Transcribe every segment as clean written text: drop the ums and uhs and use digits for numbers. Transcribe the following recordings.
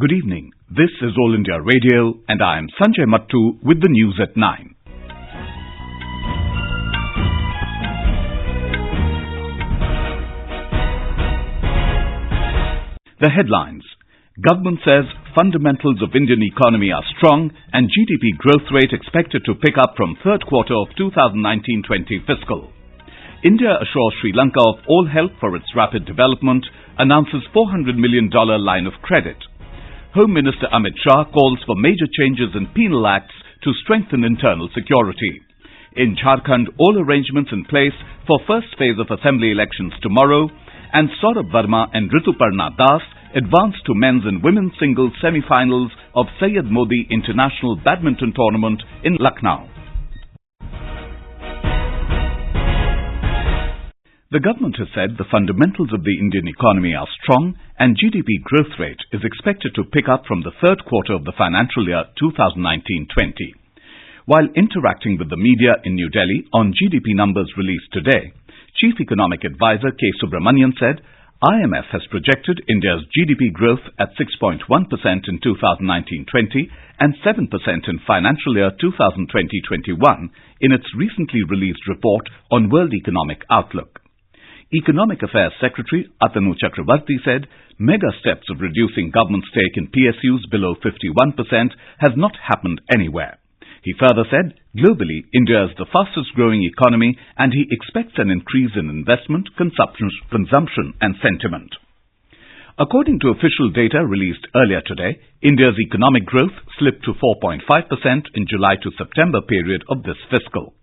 Good evening. This is All India Radio and I am Sanjay Mattu with the news at 9. The headlines. Government says fundamentals of Indian economy are strong and GDP growth rate expected to pick up from third quarter of 2019-20 fiscal. India assures Sri Lanka of all help for its rapid development, announces $400 million line of credit. Home Minister Amit Shah calls for major changes in penal acts to strengthen internal security. In Jharkhand, all arrangements in place for first phase of assembly elections tomorrow, and Sourabh Verma and Rituparna advance to men's and women's singles semifinals of Syed Modi International Badminton Tournament in Lucknow. The government has said the fundamentals of the Indian economy are strong and GDP growth rate is expected to pick up from the third quarter of the financial year 2019-20. While interacting with the media in New Delhi on GDP numbers released today, Chief Economic Advisor K. Subramanian said IMF has projected India's GDP growth at 6.1% in 2019-20 and 7% in financial year 2020-21 in its recently released report on World Economic Outlook. Economic Affairs Secretary Atanu Chakravarti said mega steps of reducing government stake in PSUs below 51% has not happened anywhere. He further said globally India is the fastest growing economy and he expects an increase in investment, consumption and sentiment. According to official data released earlier today, India's economic growth slipped to 4.5% in July to September period of this fiscal.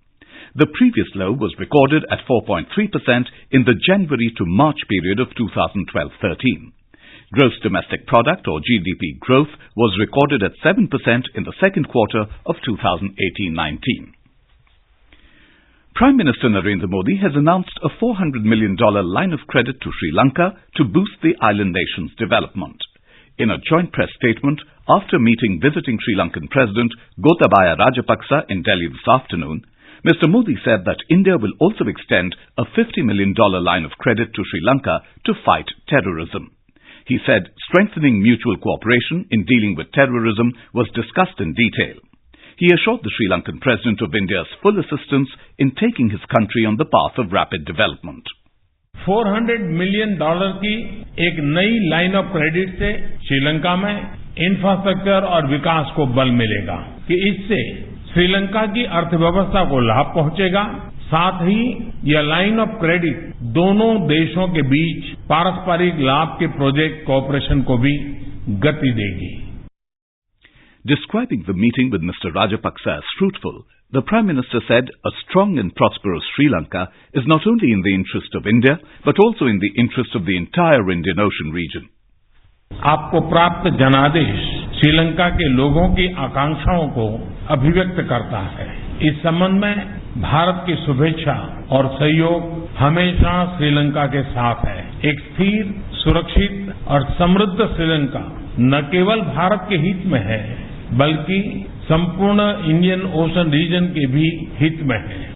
The previous low was recorded at 4.3% in the January to March period of 2012-13. Gross domestic product or GDP growth was recorded at 7% in the second quarter of 2018-19. Prime Minister Narendra Modi has announced a $400 million line of credit to Sri Lanka to boost the island nation's development. In a joint press statement, after meeting visiting Sri Lankan President Gotabaya Rajapaksa in Delhi this afternoon, Mr. Modi said that India will also extend a $50 million line of credit to Sri Lanka to fight terrorism. He said strengthening mutual cooperation in dealing with terrorism was discussed in detail. He assured the Sri Lankan President of India's full assistance in taking his country on the path of rapid development. $400 million की एक नई line of credit से श्रीलंका में infrastructure और विकास को बल मिलेगा कि इससे श्रीलंका की अर्थव्यवस्था को लाभ पहुंचेगा, साथ ही यह लाइन ऑफ क्रेडिट दोनों देशों के बीच पारस्परिक लाभ के प्रोजेक्ट कोऑपरेशन को भी गति देगी. Describing the meeting with Mr. Rajapaksa as fruitful, the Prime Minister said a strong and prosperous Sri Lanka is not only in the interest of India, but also in the interest of the entire Indian Ocean region. आपको प्राप्त जनादेश श्रीलंका के लोगों की आकांक्षाओं को अभिव्यक्त करता है. इस संबंध में भारत की शुभेच्छा और सहयोग हमेशा श्रीलंका के साथ है. एक स्थिर, सुरक्षित और समृद्ध श्रीलंका न केवल भारत के हित में है, बल्कि संपूर्ण इंडियन ओशन रीजन के भी हित में है.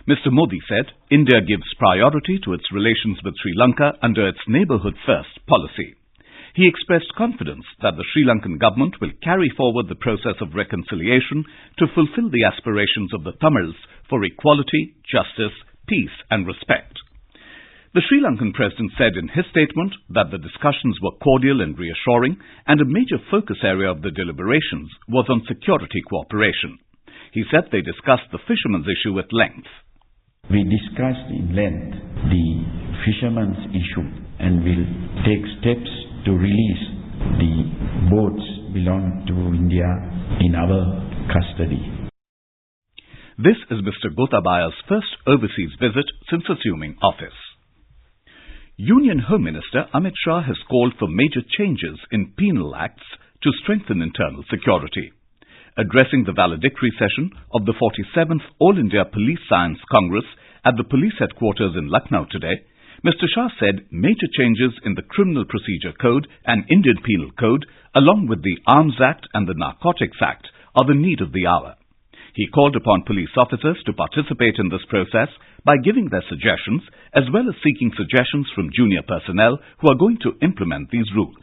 Mr. Modi said India gives priority to its relations with Sri Lanka under its Neighbourhood First policy. He expressed confidence that the Sri Lankan government will carry forward the process of reconciliation to fulfill the aspirations of the Tamils for equality, justice, peace and respect. The Sri Lankan president said in his statement that the discussions were cordial and reassuring and a major focus area of the deliberations was on security cooperation. He said they discussed the fishermen's issue at length. We discussed in length the fishermen's issue and will take steps to release the boats belonging to India in our custody. This is Mr. Gotabaya's first overseas visit since assuming office. Union Home Minister Amit Shah has called for major changes in penal acts to strengthen internal security. Addressing the valedictory session of the 47th All India Police Science Congress at the police headquarters in Lucknow today, Mr. Shah said major changes in the Criminal Procedure Code and Indian Penal Code, along with the Arms Act and the Narcotics Act, are the need of the hour. He called upon police officers to participate in this process by giving their suggestions as well as seeking suggestions from junior personnel who are going to implement these rules.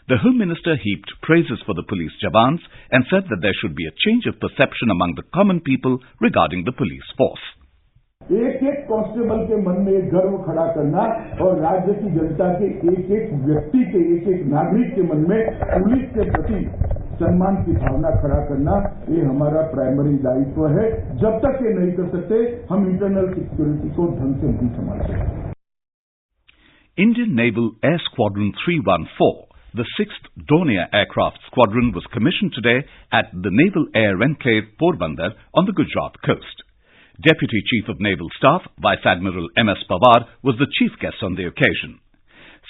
The Home Minister heaped praises for the police jawans and said that there should be a change of perception among the common people regarding the police force. एक एक constable के मन में एक गर्व खड़ा करना और राज्य की जनता के एक एक व्यक्ति के एक एक नागरिक के मन में पुलिस के प्रति सम्मान की भावना खड़ा करना, ये हमारा प्राइमरी दायित्व है. जब तक ये नहीं कर सकते, हम इंटरनल सिक्योरिटी को ढंग से नहीं संभाल सकते. Indian Naval Air Squadron 314, the 6th Dornier Aircraft Squadron, was commissioned today at the Naval Air Enclave Porbandar on the Gujarat coast. Deputy Chief of Naval Staff, Vice Admiral M.S. Pawar, was the chief guest on the occasion.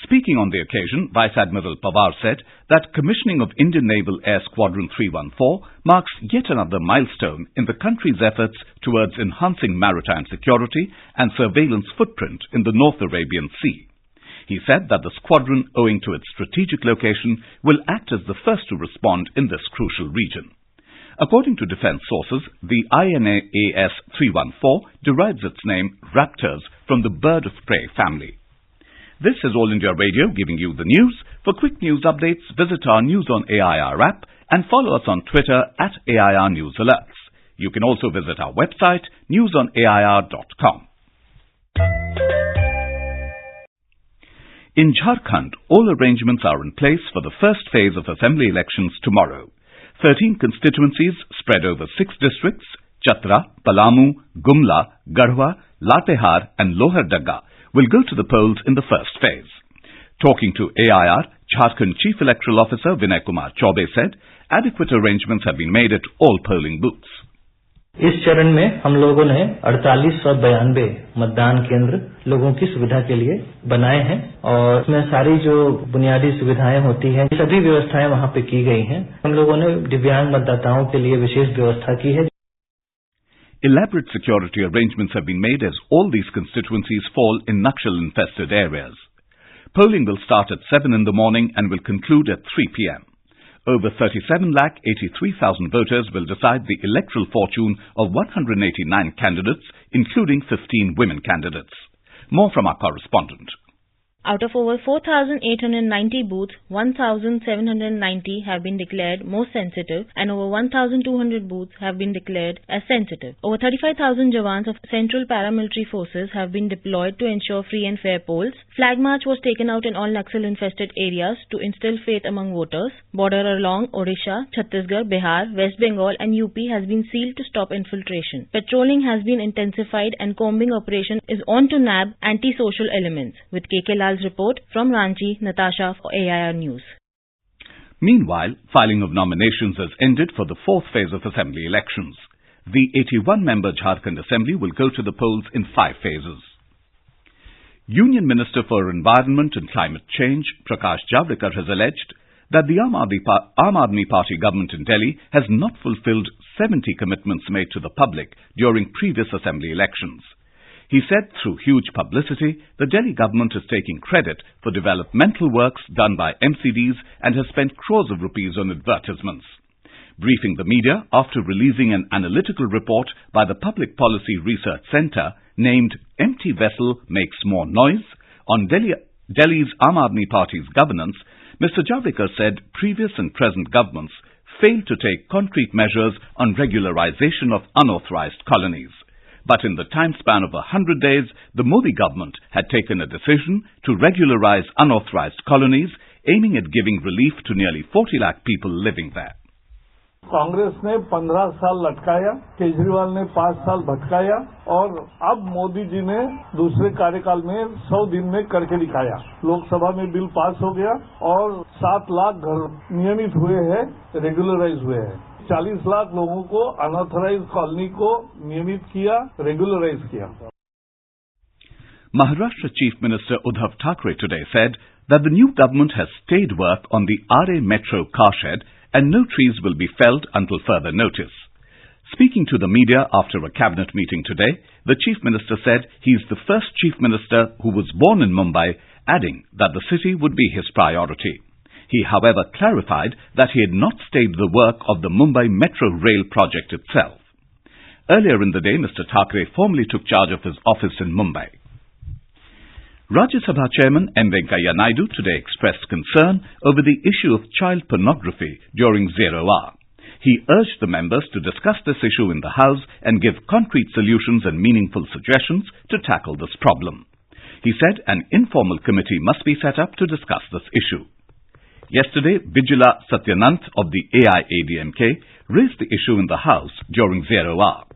Speaking on the occasion, Vice Admiral Pawar said that commissioning of Indian Naval Air Squadron 314 marks yet another milestone in the country's efforts towards enhancing maritime security and surveillance footprint in the North Arabian Sea. He said that the squadron, owing to its strategic location, will act as the first to respond in this crucial region. According to defence sources, the INAS 314 derives its name, Raptors, from the bird of prey family. This is All India Radio giving you the news. For quick news updates, visit our News on AIR app and follow us on Twitter at AIR News Alerts. You can also visit our website, newsonair.com. In Jharkhand, all arrangements are in place for the first phase of assembly elections tomorrow. 13 constituencies spread over 6 districts, Chatra, Palamu, Gumla, Garhwa, Latehar and Lohardaga, will go to the polls in the first phase. Talking to AIR, Jharkhand Chief Electoral Officer Vinay Kumar Chaube said adequate arrangements have been made at all polling booths. इस चरण में हम लोगों ने 4892 मतदान केंद्र लोगों की सुविधा के लिए बनाए हैं और इसमें सारी जो बुनियादी सुविधाएं होती हैं, सभी व्यवस्थाएं वहां पे की गई हैं. हम लोगों ने दिव्यांग मतदाताओं के लिए विशेष व्यवस्था की है. Elaborate security arrangements have been made as all these constituencies fall in Naxal-infested areas. Polling will start at 7 in the morning and will conclude at 3 p.m. Over 37,83,000 voters will decide the electoral fortune of 189 candidates, including 15 women candidates. More from our correspondent. Out of over 4,890 booths, 1,790 have been declared most sensitive and over 1,200 booths have been declared as sensitive. Over 35,000 jawans of Central Paramilitary Forces have been deployed to ensure free and fair polls. Flag march was taken out in all Naxal-infested areas to instill faith among voters. Border along Odisha, Chhattisgarh, Bihar, West Bengal and UP has been sealed to stop infiltration. Patrolling has been intensified and combing operation is on to nab anti-social elements. With KK Lal's report from Ranchi, Natasha for AIR News. Meanwhile, filing of nominations has ended for the fourth phase of assembly elections. The 81-member Jharkhand Assembly will go to the polls in 5 phases. Union Minister for Environment and Climate Change, Prakash Javadekar, has alleged that the Aam Aadmi Party government in Delhi has not fulfilled 70 commitments made to the public during previous assembly elections. He said through huge publicity, the Delhi government is taking credit for developmental works done by MCDs and has spent crores of rupees on advertisements. Briefing the media after releasing an analytical report by the Public Policy Research Centre named Empty Vessel Makes More Noise on Delhi's Aam Aadmi Party's governance, Mr. Javadekar said previous and present governments failed to take concrete measures on regularization of unauthorized colonies. But in the time span of 100 days, the Modi government had taken a decision to regularize unauthorized colonies, aiming at giving relief to nearly 40 lakh people living there. Congress ने 15 साल लटकाया, केजरीवाल ने 5 साल भटकाया और अब मोदी जी ने दूसरे कार्यकाल में 100 दिन में करके दिखाया. लोकसभा में बिल पास हो गया और 7 लाख घर नियमित हुए हैं, रेगुलराइज हुए हैं. 40 लाख लोगों को अनऑथराइज कॉलोनी को नियमित किया, रेगुलराइज किया. Maharashtra Chief Minister Uddhav Thackeray today said that the new government has stayed work on the RA Metro car shed and no trees will be felled until further notice. Speaking to the media after a cabinet meeting today, the Chief Minister said he is the first Chief Minister who was born in Mumbai, adding that the city would be his priority. He, however, clarified that he had not stayed the work of the Mumbai Metro Rail project itself. Earlier in the day, Mr. Thackeray formally took charge of his office in Mumbai. Rajya Sabha Chairman M. Venkaiah Naidu today expressed concern over the issue of child pornography during Zero Hour. He urged the members to discuss this issue in the House and give concrete solutions and meaningful suggestions to tackle this problem. He said an informal committee must be set up to discuss this issue. Yesterday, Bijula Satyanant of the AIADMK raised the issue in the House during Zero Hour.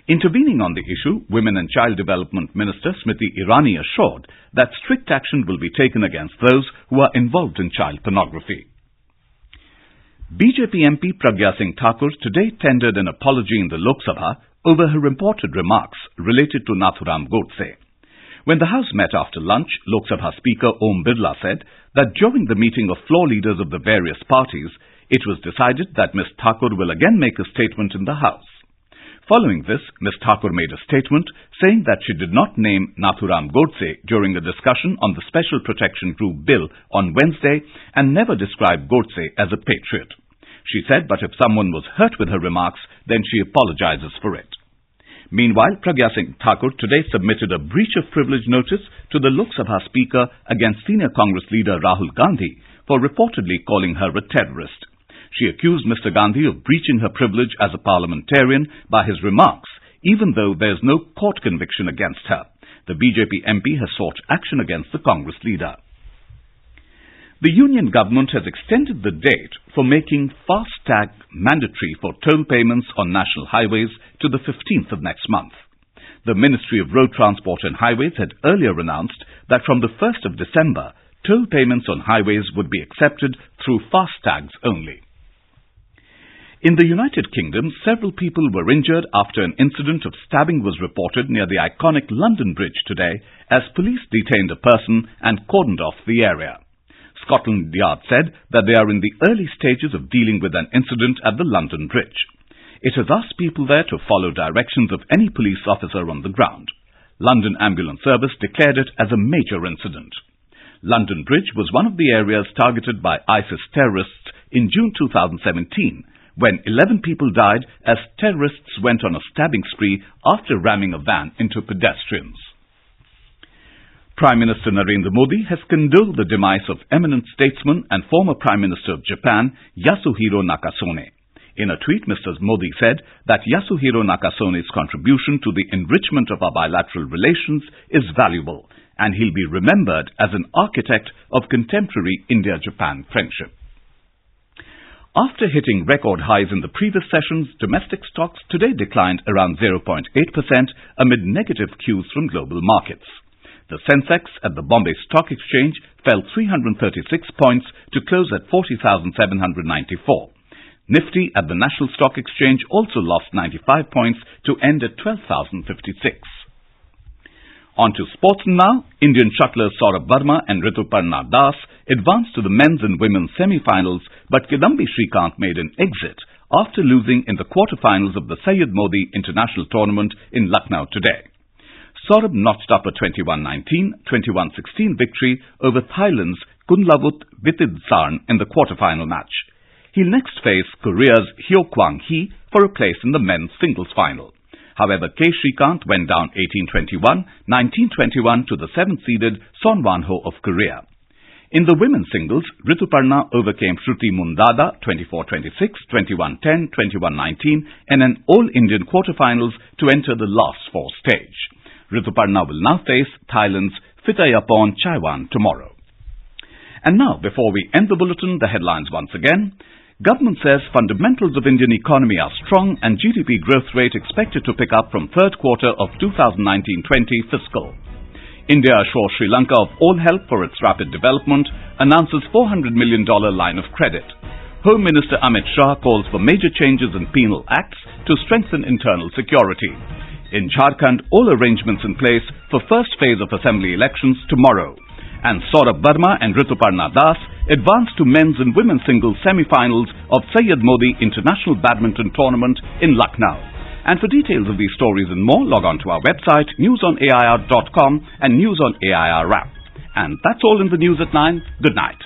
Intervening on the issue, Women and Child Development Minister Smriti Irani assured that strict action will be taken against those who are involved in child pornography. BJP MP Pragya Singh Thakur today tendered an apology in the Lok Sabha over her reported remarks related to Nathuram Godse. When the House met after lunch, Lok Sabha Speaker Om Birla said that during the meeting of floor leaders of the various parties, it was decided that Ms. Thakur will again make a statement in the House. Following this, Ms. Thakur made a statement saying that she did not name Nathuram Godse during a discussion on the Special Protection Group Bill on Wednesday and never described Godse as a patriot. She said, but if someone was hurt with her remarks, then she apologizes for it. Meanwhile, Pragya Singh Thakur today submitted a breach of privilege notice to the Lok Sabha Speaker against senior Congress leader Rahul Gandhi for reportedly calling her a terrorist. She accused Mr. Gandhi of breaching her privilege as a parliamentarian by his remarks, even though there is no court conviction against her. The BJP MP has sought action against the Congress leader. The Union government has extended the date for making FASTag mandatory for toll payments on national highways to the 15th of next month. The Ministry of Road Transport and Highways had earlier announced that from the 1st of December, toll payments on highways would be accepted through FASTags only. In the United Kingdom, several people were injured after an incident of stabbing was reported near the iconic London Bridge today as police detained a person and cordoned off the area. Scotland Yard said that they are in the early stages of dealing with an incident at the London Bridge. It has asked people there to follow directions of any police officer on the ground. London Ambulance Service declared it as a major incident. London Bridge was one of the areas targeted by ISIS terrorists in June 2017, when 11 people died as terrorists went on a stabbing spree after ramming a van into pedestrians. Prime Minister Narendra Modi has condoled the demise of eminent statesman and former Prime Minister of Japan, Yasuhiro Nakasone. In a tweet, Mr. Modi said that Yasuhiro Nakasone's contribution to the enrichment of our bilateral relations is valuable, and he'll be remembered as an architect of contemporary India-Japan friendship. After hitting record highs in the previous sessions, domestic stocks today declined around 0.8% amid negative cues from global markets. The Sensex at the Bombay Stock Exchange fell 336 points to close at 40,794. Nifty at the National Stock Exchange also lost 95 points to end at 12,056. On to sports now. Indian shuttlers Sourabh Verma and Rituparna advanced to the men's and women's semifinals, but Kidambi Srikanth made an exit after losing in the quarterfinals of the Syed Modi International Tournament in Lucknow today. Sourabh notched up a 21-19, 21-16 victory over Thailand's Kunlavut Vitidsarn in the quarterfinal match. He'll next face Korea's Hyo Kwang-hee for a place in the men's singles final. However, K. Srikanth went down 18-21, 19-21 to the 7th-seeded Son Wan-ho of Korea. In the women's singles, Rituparna overcame Shruti Mundada 24-26, 21-10, 21-19 in an all-Indian quarterfinals to enter the last four stage. Rituparna will now face Thailand's Phitayapon Chaiwan tomorrow. And now, before we end the bulletin, the headlines once again. Government says fundamentals of Indian economy are strong and GDP growth rate expected to pick up from third quarter of 2019-20 fiscal. India assures Sri Lanka of all help for its rapid development, announces $400 million line of credit. Home Minister Amit Shah calls for major changes in penal acts to strengthen internal security. In Jharkhand, all arrangements in place for first phase of assembly elections tomorrow. And Sourabh Verma and Rituparna advanced to men's and women's singles semifinals of Syed Modi International Badminton Tournament in Lucknow. And for details of these stories and more, log on to our website, newsonair.com and News on AIR app. And that's all in the news at 9. Good night.